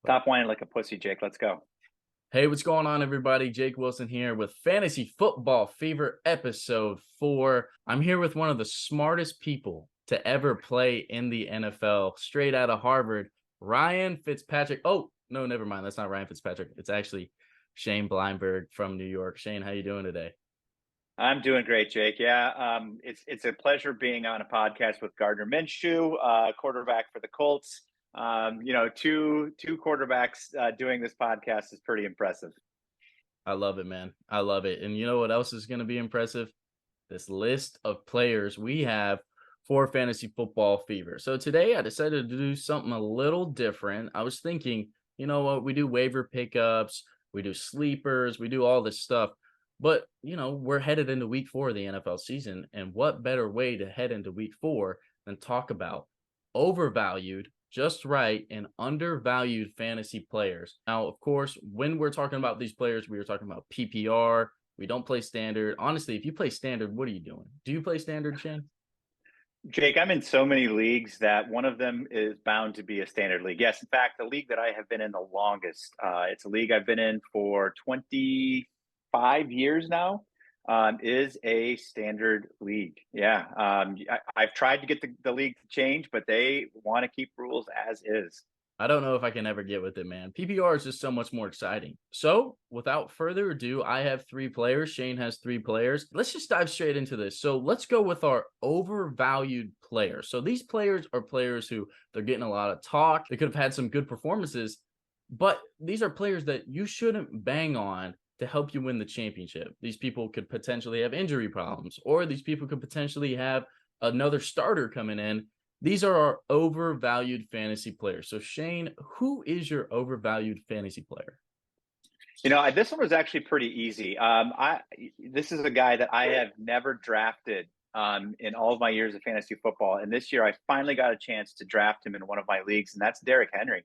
Stop whining like a pussy, Jake. Let's go. Hey, what's going on, everybody? Jake Wilson here with Fantasy Football Fever episode 4. I'm here with one of the smartest people to ever play in the NFL, straight out of Harvard, Ryan Fitzpatrick. Oh, no, never mind. That's not Ryan Fitzpatrick. It's actually Shane Bleyenburg from New York. Shane, how you doing today? I'm doing great, Jake. Yeah, it's a pleasure being on a podcast with Gardner Minshew, quarterback for the Colts. Two quarterbacks doing this podcast is pretty impressive. I love it, man. I love it. And you know what else is going to be impressive? This list of players we have for Fantasy Football Fever. So today I decided to do something a little different. I was thinking, you know what? We do waiver pickups, we do sleepers, we do all this stuff. But, we're headed into week 4 of the NFL season. And what better way to head into week 4 than talk about overvalued, just right, and undervalued fantasy players. Now, of course, when we're talking about these players, we are talking about PPR. We don't play standard. Honestly, if you play standard, what are you doing? Do you play standard, Shane? Jake, I'm in so many leagues that one of them is bound to be a standard league. Yes, in fact, the league that I have been in the longest, it's a league I've been in for 25 years now, is a standard league. Yeah, I've tried to get the league to change, but they want to keep rules as is. I don't know if I can ever get with it, man. PPR is just so much more exciting. So, without further ado, I have 3 players. Shane has 3 players. Let's just dive straight into this. So, let's go with our overvalued players. So, these players are players who they're getting a lot of talk. They could have had some good performances, but these are players that you shouldn't bang on to help you win the championship. These people could potentially have injury problems, or these people could potentially have another starter coming in. These are our overvalued fantasy players. So, Shane, who is your overvalued fantasy player? This one was actually pretty easy. This is a guy that I have never drafted in all of my years of fantasy football, and this year I finally got a chance to draft him in one of my leagues, and that's Derrick Henry.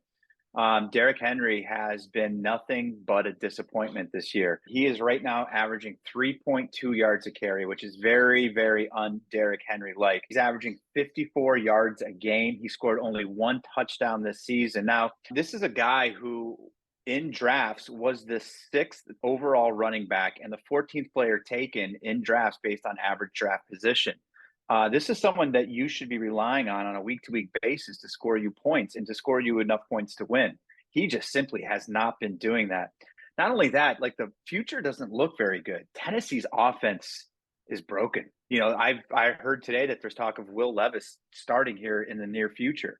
Derrick Henry has been nothing but a disappointment this year. He is right now averaging 3.2 yards a carry, which is very, very un-Derrick Henry-like. He's averaging 54 yards a game. He scored only 1 touchdown this season. Now, this is a guy who in drafts was the 6th overall running back and the 14th player taken in drafts based on average draft position. This is someone that you should be relying on a week-to-week basis to score you points and to score you enough points to win. He just simply has not been doing that. Not only that, like the future doesn't look very good. Tennessee's offense is broken. I heard today that there's talk of Will Levis starting here in the near future.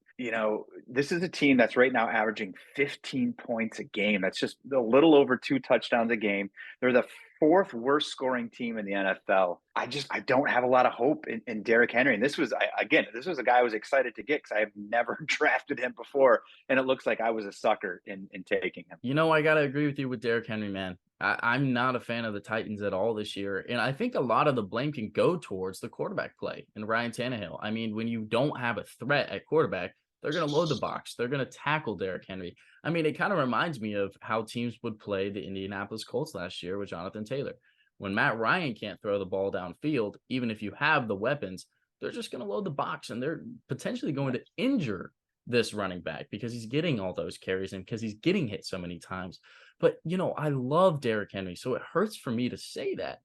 This is a team that's right now averaging 15 points a game. That's just a little over 2 touchdowns a game. They're the 4th worst scoring team in the NFL. I don't have a lot of hope in Derrick Henry. And this was a guy I was excited to get because I have never drafted him before. And it looks like I was a sucker in taking him. I got to agree with you with Derrick Henry, man. I'm not a fan of the Titans at all this year. And I think a lot of the blame can go towards the quarterback play and Ryan Tannehill. I mean, when you don't have a threat at quarterback, they're going to load the box. They're going to tackle Derrick Henry. I mean, it kind of reminds me of how teams would play the Indianapolis Colts last year with Jonathan Taylor. When Matt Ryan can't throw the ball downfield, even if you have the weapons, they're just going to load the box and they're potentially going to injure this running back because he's getting all those carries and because he's getting hit so many times. But, I love Derrick Henry, so it hurts for me to say that.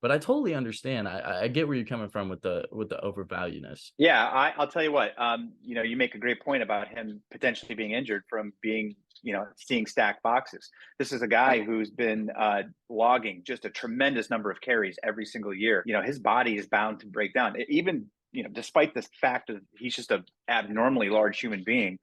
But I totally understand. I get where you're coming from with the overvaluedness. Yeah, I'll tell you what. You make a great point about him potentially being injured from being, seeing stacked boxes. This is a guy who's been logging just a tremendous number of carries every single year. His body is bound to break down. Even despite the fact that he's just an abnormally large human being,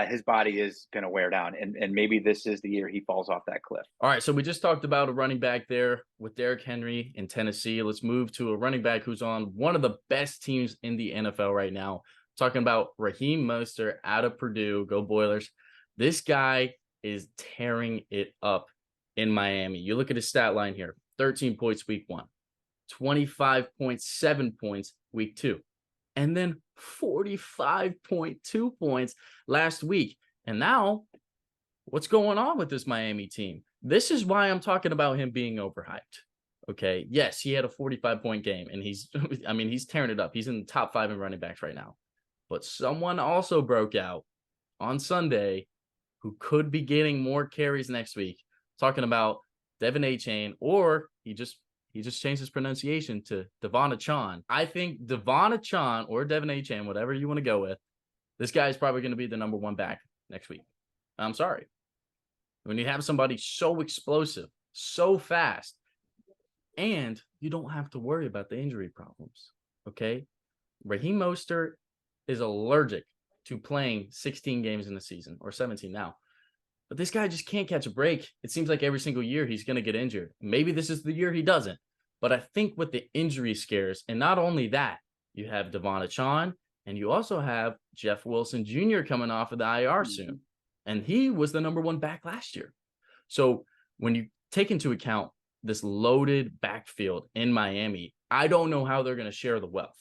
his body is going to wear down. And maybe this is the year he falls off that cliff. All right, so we just talked about a running back there with Derrick Henry in Tennessee. Let's move to a running back who's on one of the best teams in the NFL right now. Talking about Raheem Mostert out of Purdue. Go Boilers. This guy is tearing it up in Miami. You look at his stat line here. 13 points week 1. 25.7 points week 2. And then 45.2 points last week. And now, what's going on with this Miami team? This is why I'm talking about him being overhyped. Okay. Yes, he had a 45-point game, and he's tearing it up. He's in the top 5 in running backs right now. But someone also broke out on Sunday who could be getting more carries next week. Talking about Devin A-Chain, or he just changed his pronunciation to Devon Achane. I think Devon Achane or Devin A-Chain, whatever you want to go with, this guy is probably going to be the number one back next week. I'm sorry. When you have somebody so explosive, so fast, and you don't have to worry about the injury problems, okay? Raheem Mostert is allergic to playing 16 games in the season, or 17 now. But this guy just can't catch a break. It seems like every single year he's going to get injured. Maybe this is the year he doesn't. But I think with the injury scares, and not only that, you have Devon Achane, and you also have Jeff Wilson Jr. coming off of the IR soon. And he was the number one back last year. So when you take into account this loaded backfield in Miami, I don't know how they're going to share the wealth.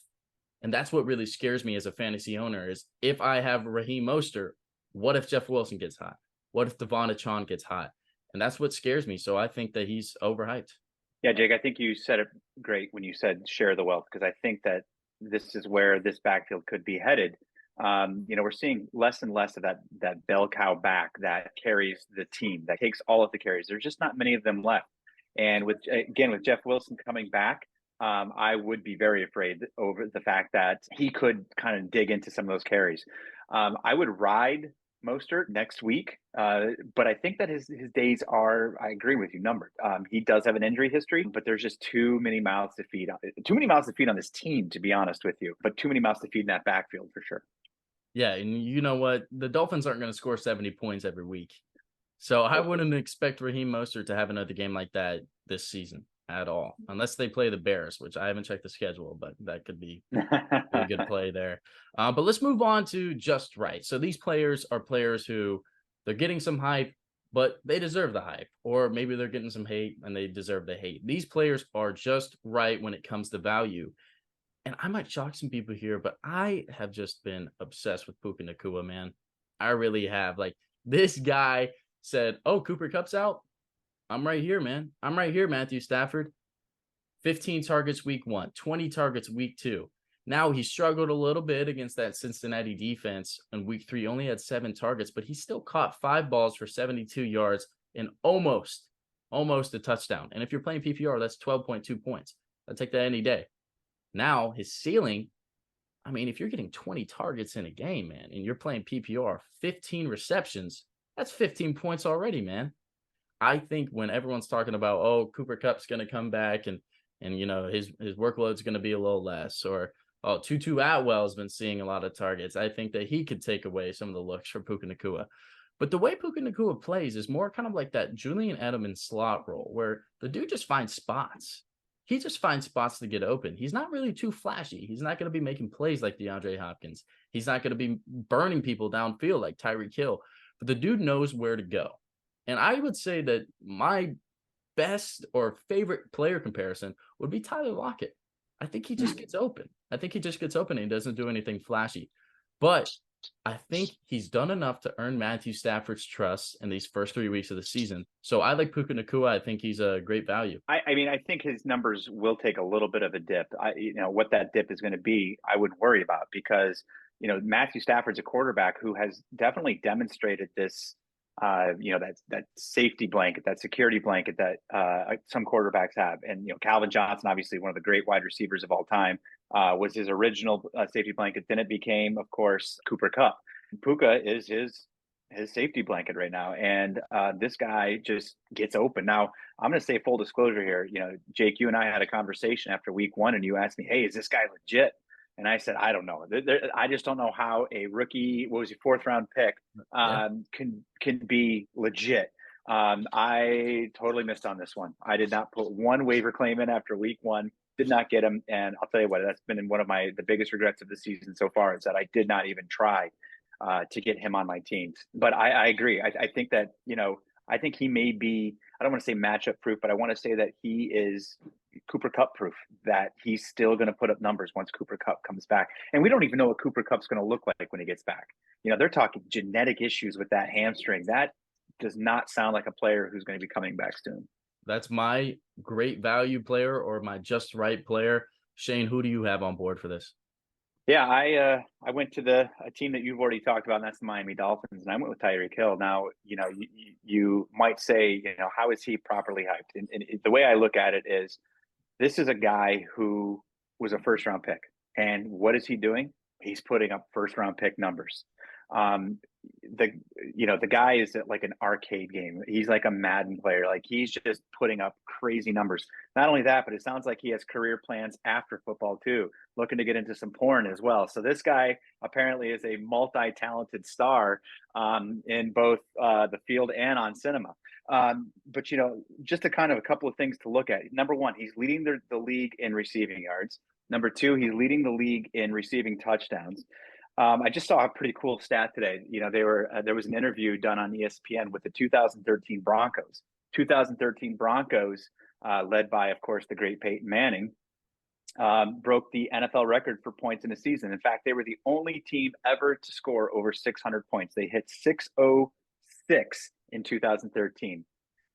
And that's what really scares me as a fantasy owner is if I have Raheem Mostert, what if Jeff Wilson gets hot? What if Devon Achane gets hot? And that's what scares me. So I think that he's overhyped. Yeah, Jake, I think you said it great when you said share the wealth, because I think that this is where this backfield could be headed. We're seeing less and less of that bell cow back that carries the team, that takes all of the carries. There's just not many of them left. And with Jeff Wilson coming back, I would be very afraid over the fact that he could kind of dig into some of those carries. I would ride Mostert next week, but I think that his days are, I agree with you, numbered. He does have an injury history, but there's just too many mouths to feed on this team, to be honest with you, but too many mouths to feed in that backfield for sure. Yeah, and you know what? The Dolphins aren't going to score 70 points every week. So I wouldn't expect Raheem Mostert to have another game like that this season at all, unless they play the Bears, which I haven't checked the schedule, but that could be a good play there. But let's move on to just right. So these players are players who they're getting some hype, but they deserve the hype, or maybe they're getting some hate and they deserve the hate. These players are just right when it comes to value. And I might shock some people here, but I have just been obsessed with Puka Nacua, man. I really have. Like, this guy said, oh, Cooper Kupp's out. I'm right here, man. I'm right here, Matthew Stafford. 15 targets week 1, 20 targets week 2. Now he struggled a little bit against that Cincinnati defense in week 3. Only had 7 targets, but he still caught 5 balls for 72 yards and almost a touchdown. And if you're playing PPR, that's 12.2 points. I'll take that any day. Now his ceiling, I mean, if you're getting 20 targets in a game, man, and you're playing PPR, 15 receptions, that's 15 points already, man. I think when everyone's talking about, oh, Cooper Kupp's going to come back and his workload's going to be a little less, or oh, Tutu Atwell's been seeing a lot of targets, I think that he could take away some of the looks for Puka Nacua. But the way Puka Nacua plays is more kind of like that Julian Edelman slot role, where the dude just finds spots. He just finds spots to get open. He's not really too flashy. He's not going to be making plays like DeAndre Hopkins. He's not going to be burning people downfield like Tyreek Hill. But the dude knows where to go. And I would say that my best or favorite player comparison would be Tyler Lockett. I think he just gets open. And he doesn't do anything flashy. But I think he's done enough to earn Matthew Stafford's trust in these first 3 weeks of the season. So I like Puka Nacua. I think he's a great value. I mean, I think his numbers will take a little bit of a dip. What that dip is going to be, I wouldn't worry about, because, Matthew Stafford's a quarterback who has definitely demonstrated this, that safety blanket, that security blanket that some quarterbacks have. And, Calvin Johnson, obviously one of the great wide receivers of all time, was his original safety blanket. Then it became, of course, Cooper Kupp. Puka is his safety blanket right now. And this guy just gets open. Now, I'm going to say full disclosure here. Jake, you and I had a conversation after week 1, and you asked me, hey, is this guy legit? And I said, I don't know. I just don't know how a rookie, what was he, 4th round pick, can be legit. I totally missed on this one. I did not put one waiver claim in after week 1. Did not get him. And I'll tell you what, that's been one of the biggest regrets of the season so far, is that I did not even try to get him on my teams. But I agree. I think that, I think he may be, I don't want to say matchup proof, but I want to say that he is Cooper Kupp proof, that he's still going to put up numbers once Cooper Kupp comes back. And we don't even know what Cooper Kupp's going to look like when he gets back. They're talking genetic issues with that hamstring. That does not sound like a player who's going to be coming back soon. That's my great value player, or my just right player. Shane, who do you have on board for this? Yeah, I went to a team that you've already talked about, and that's the Miami Dolphins, and I went with Tyreek Hill. Now, you might say, how is he properly hyped? And the way I look at it is, this is a guy who was a first round pick, and what is he doing? He's putting up first round pick numbers. Um, the the guy is at like an arcade game. He's like a Madden player. Like, he's just putting up crazy numbers. Not only that, but it sounds like he has career plans after football too, looking to get into some porn as well. So this guy apparently is a multi-talented star, in both the field and on cinema. But just a kind of a couple of things to look at. Number one, he's leading the league in receiving yards. Number two, he's leading the league in receiving touchdowns. I just saw a pretty cool stat today. There was an interview done on ESPN with the 2013 Broncos. 2013 Broncos, led by, of course, the great Peyton Manning, broke the NFL record for points in a season. In fact, they were the only team ever to score over 600 points. They hit 606 in 2013.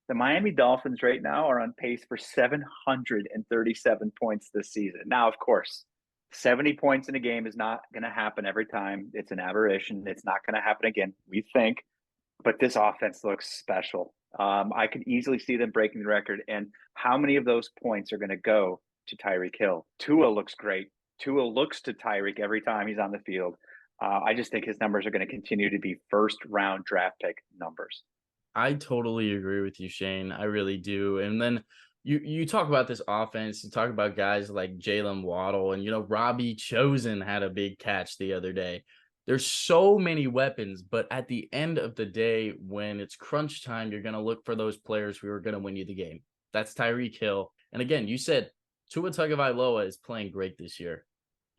The Miami Dolphins right now are on pace for 737 points this season. Now, of course, 70 points in a game is not going to happen every time. It's an aberration. It's not going to happen again, we think. But this offense looks special. I could easily see them breaking the record. And how many of those points are going to go to Tyreek Hill? Tua looks great. Tua looks to Tyreek every time he's on the field. I just think his numbers are going to continue to be first round draft pick numbers. I totally agree with you, Shane. I really do. And then you talk about this offense, you talk about guys like Jalen Waddle, and Robbie Chosen had a big catch the other day. There's so many weapons, but at the end of the day, when it's crunch time, you're going to look for those players who are going to win you the game. That's Tyreek Hill. And again, you said Tua Tagovailoa is playing great this year.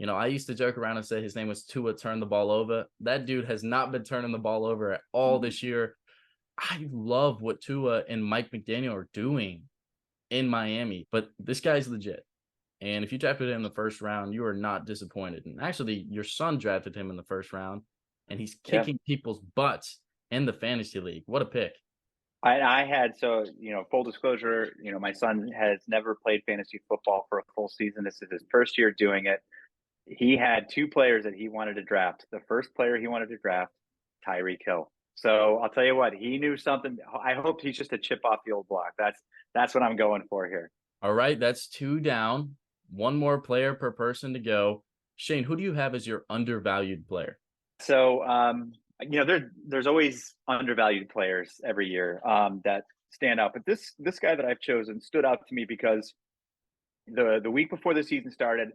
I used to joke around and say his name was Tua Turn the Ball Over. That dude has not been turning the ball over at all this year. I love what Tua and Mike McDaniel are doing in Miami, but this guy's legit. And if you drafted him in the first round, you are not disappointed. And actually, your son drafted him in the first round, and he's kicking people's butts in the fantasy league. What a pick. I had, so, full disclosure, my son has never played fantasy football for a full season. This is his first year doing it. He had two players that he wanted to draft. The first player he wanted to draft, Tyreek Hill. So I'll tell you what, he knew something. I hope he's just a chip off the old block. That's what I'm going for here. All right, that's 2 down. 1 more player per person to go. Shane, who do you have as your undervalued player? So, there's always undervalued players every year that stand out. But this guy that I've chosen stood out to me because the week before the season started,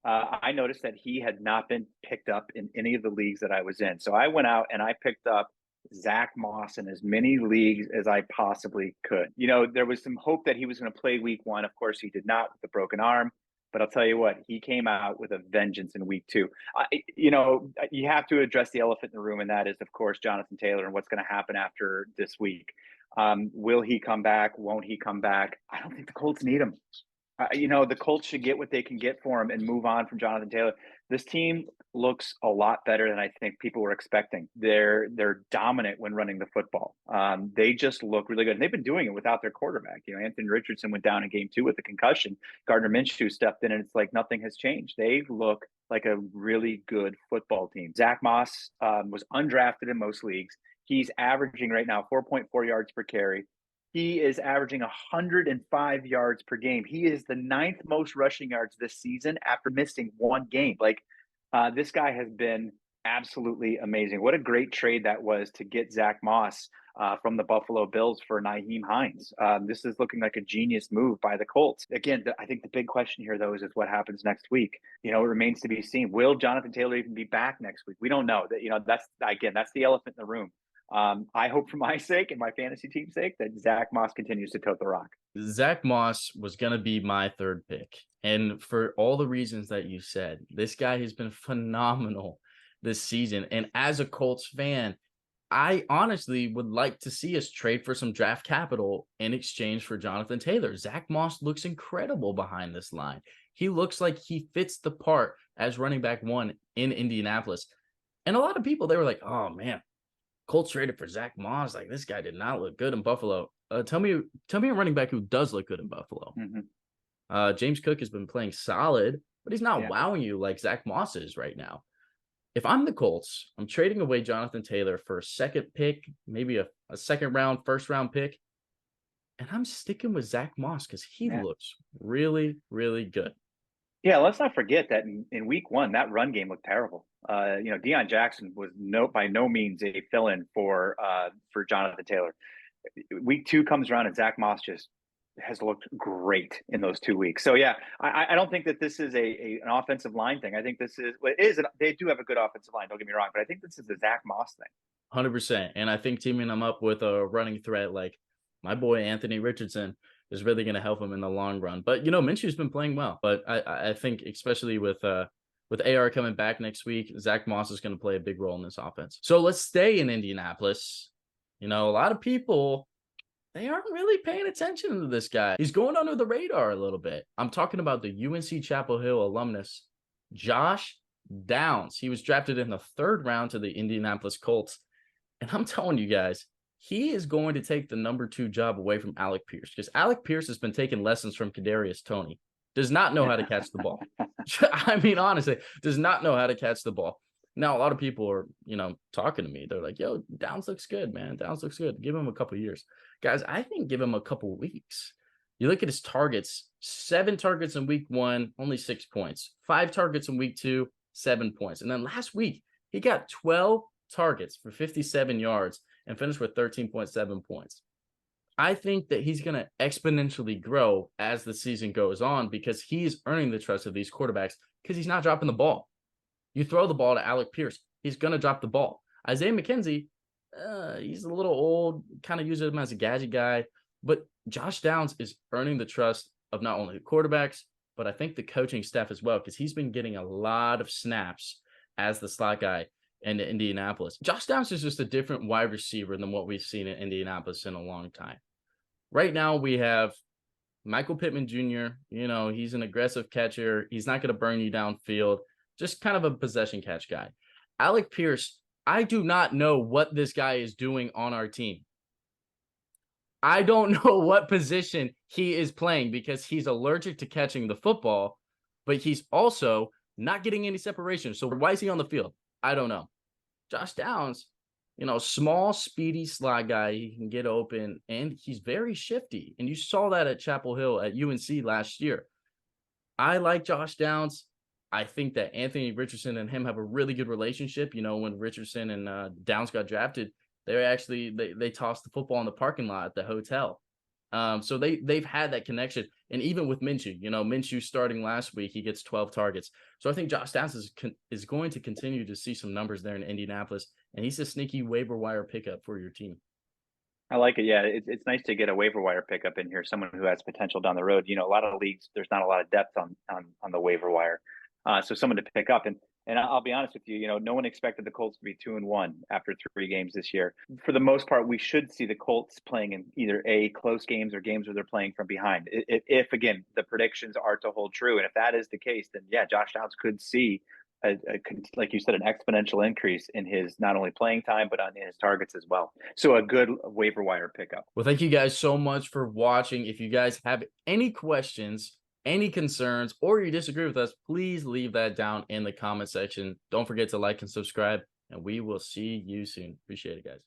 I noticed that he had not been picked up in any of the leagues that I was in. So I went out and I picked up Zach Moss in as many leagues as I possibly could. There was some hope that he was going to play week 1. Of course, he did not, with the broken arm. But I'll tell you what, he came out with a vengeance in week 2. You have to address the elephant in the room, and that is, of course, Jonathan Taylor and what's going to happen after this week. Will he come back? Won't he come back? I don't think the Colts need him. The Colts should get what they can get for him and move on from Jonathan Taylor. This team looks a lot better than I think people were expecting. They're dominant when running the football. They just look really good. And they've been doing it without their quarterback. Anthony Richardson went down in game 2 with a concussion. Gardner Minshew stepped in, and it's like nothing has changed. They look like a really good football team. Zach Moss was undrafted in most leagues. He's averaging right now 4.4 yards per carry. He is averaging 105 yards per game. He is the 9th most rushing yards this season after missing 1 game. This guy has been absolutely amazing. What a great trade that was to get Zach Moss from the Buffalo Bills for Nyheim Hines. This is looking like a genius move by the Colts. Again, I think the big question here, though, is what happens next week. It remains to be seen. Will Jonathan Taylor even be back next week? We don't know. That's the elephant in the room. I hope for my sake and my fantasy team's sake that Zach Moss continues to tote the rock. Zach Moss was going to be my 3rd pick. And for all the reasons that you said, this guy has been phenomenal this season. And as a Colts fan, I honestly would like to see us trade for some draft capital in exchange for Jonathan Taylor. Zach Moss looks incredible behind this line. He looks like he fits the part as running back 1 in Indianapolis. And a lot of people, they were like, oh, man, Colts traded for Zach Moss. Like, this guy did not look good in Buffalo. Tell me a running back who does look good in Buffalo. Mm-hmm. James Cook has been playing solid. but he's not Yeah. wowing you like Zach Moss is right now. If I'm the Colts, I'm trading away Jonathan Taylor for a second pick, maybe a second round, first round pick. And I'm sticking with Zach Moss because he Yeah. looks really, really good. Yeah, let's not forget that in week one, that run game looked terrible. Deion Jackson was by no means a fill-in for Jonathan Taylor. Week two comes around and Zach Moss just has looked great in those 2 weeks. So yeah, I don't think that this is an offensive line thing. I think this is they do have a good offensive line. Don't get me wrong, but I think this is the Zach Moss thing. 100%. And I think teaming them up with a running threat like my boy Anthony Richardson is really going to help him in the long run. But Minshew's been playing well. But I think especially with AR coming back next week, Zach Moss is going to play a big role in this offense. So let's stay in Indianapolis. A lot of people, they aren't really paying attention to this guy. He's going under the radar a little bit. I'm talking about the UNC Chapel Hill alumnus, Josh Downs. He was drafted in the 3rd round to the Indianapolis Colts. And I'm telling you guys, he is going to take the number 2 job away from Alec Pierce, because Alec Pierce has been taking lessons from Kadarius Toney. Does not know how to catch the ball. I mean, honestly, does not know how to catch the ball. Now, a lot of people are, talking to me. They're like, yo, Downs looks good, man. Downs looks good. Give him a couple years. Guys, I think give him a couple weeks. You look at his targets, 7 targets in week 1, only 6 points. 5 targets in week 2, 7 points. And then last week, he got 12 targets for 57 yards and finished with 13.7 points. I think that he's going to exponentially grow as the season goes on because he's earning the trust of these quarterbacks because he's not dropping the ball. You throw the ball to Alec Pierce, he's going to drop the ball. Isaiah McKenzie, he's a little old, kind of use him as a gadget guy. But Josh Downs is earning the trust of not only the quarterbacks, but I think the coaching staff as well, because he's been getting a lot of snaps as the slot guy in Indianapolis. Josh Downs is just a different wide receiver than what we've seen in Indianapolis in a long time. Right now, we have Michael Pittman Jr. He's an aggressive catcher. He's not going to burn you downfield. Just kind of a possession catch guy. Alec Pierce, I do not know what this guy is doing on our team. I don't know what position he is playing because he's allergic to catching the football, but he's also not getting any separation. So why is he on the field? I don't know. Josh Downs, small, speedy slot guy. He can get open, and he's very shifty. And you saw that at Chapel Hill at UNC last year. I like Josh Downs. I think that Anthony Richardson and him have a really good relationship. When Richardson and Downs got drafted, they tossed the football in the parking lot at the hotel. So they've had that connection. And even with Minshew, Minshew starting last week, he gets 12 targets. So I think Josh Downs is going to continue to see some numbers there in Indianapolis, and he's a sneaky waiver wire pickup for your team. I like it. Yeah, it's nice to get a waiver wire pickup in here, someone who has potential down the road. A lot of leagues, there's not a lot of depth on the waiver wire, so someone to pick up. And I'll be honest with you, no one expected the Colts to be 2-1 after 3 games this year. For the most part, we should see the Colts playing in either close games or games where they're playing from behind. If again, the predictions are to hold true. And if that is the case, then yeah, Josh Downs could see like you said, an exponential increase in his not only playing time, but on his targets as well. So a good waiver wire pickup. Well, thank you guys so much for watching. If you guys have any questions, any concerns, or you disagree with us, please leave that down in the comment section. Don't forget to like and subscribe, and we will see you soon. Appreciate it, guys.